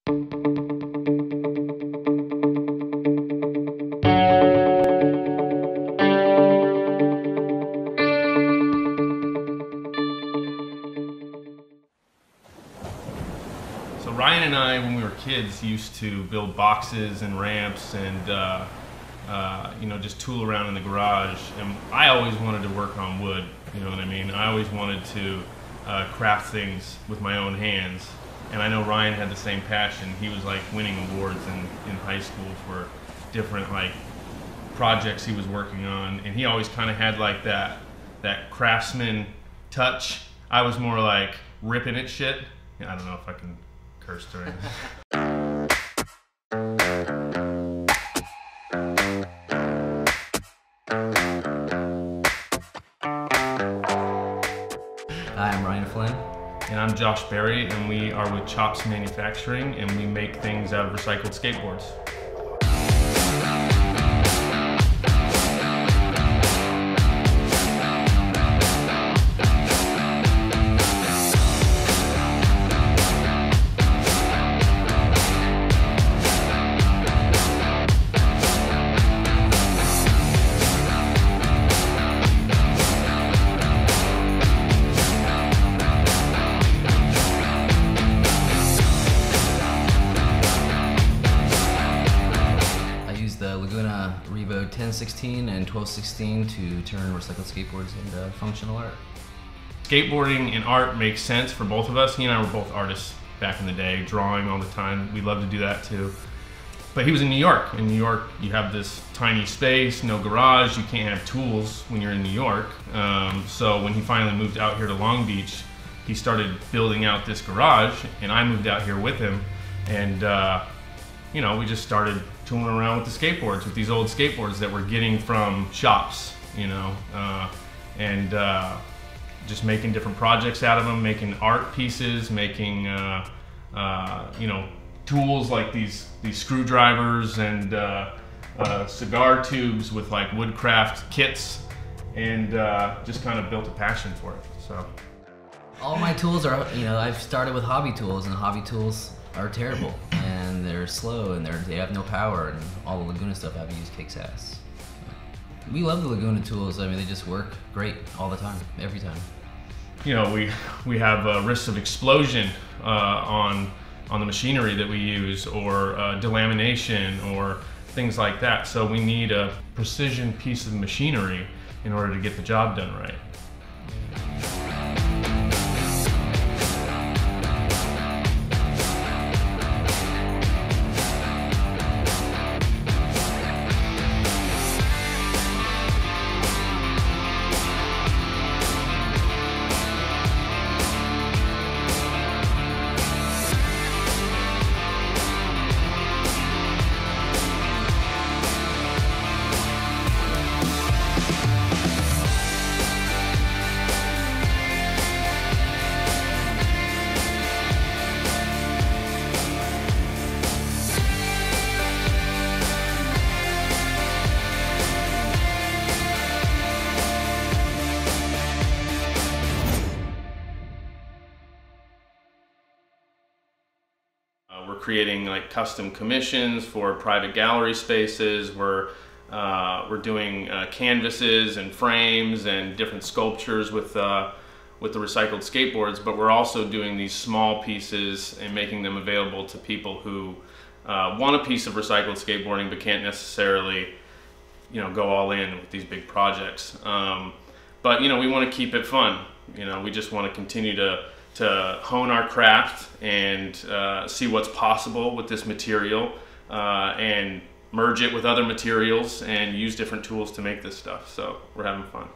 So Ryan and I, when we were kids, used to build boxes and ramps and you know, just tool around in the garage. And I always wanted to work on wood, you know what I mean? I always wanted to craft things with my own hands. And I know Ryan had the same passion. He was like winning awards in high school for different like projects he was working on. And he always kind of had like that craftsman touch. I was more like ripping at shit. I don't know if I can curse during this. Hi, I'm Ryan Flynn. And I'm Josh Berry, and we are with Chops Manufacturing, and we make things out of recycled skateboards. The Laguna Revo 1016 and 1216 to turn recycled skateboards into functional art. Skateboarding and art makes sense for both of us. He and I were both artists back in the day, drawing all the time. We love to do that too. But he was in New York. In New York, you have this tiny space, no garage, you can't have tools when you're in New York. So when he finally moved out here to Long Beach, he started building out this garage, and I moved out here with him. And you know, we just started tooling around with the skateboards, with these old skateboards that we're getting from shops, you know, and just making different projects out of them, making art pieces, making, you know, tools like these screwdrivers and cigar tubes with like woodcraft kits, and just kind of built a passion for it. So all my tools are, you know, I've started with hobby tools, and hobby tools are terrible, and they're slow, and they have no power, and all the Laguna stuff I've used kicks ass. We love the Laguna tools. I mean, they just work great all the time, every time. You know, we have risks of explosion on the machinery that we use, or delamination, or things like that. So we need a precision piece of machinery in order to get the job done right. We're creating like custom commissions for private gallery spaces. We're doing canvases and frames and different sculptures with the recycled skateboards, but we're also doing these small pieces and making them available to people who want a piece of recycled skateboarding but can't necessarily, you know, go all in with these big projects. But you know, we want to keep it fun. You know, we just want to continue to hone our craft and see what's possible with this material, and merge it with other materials and use different tools to make this stuff. So we're having fun.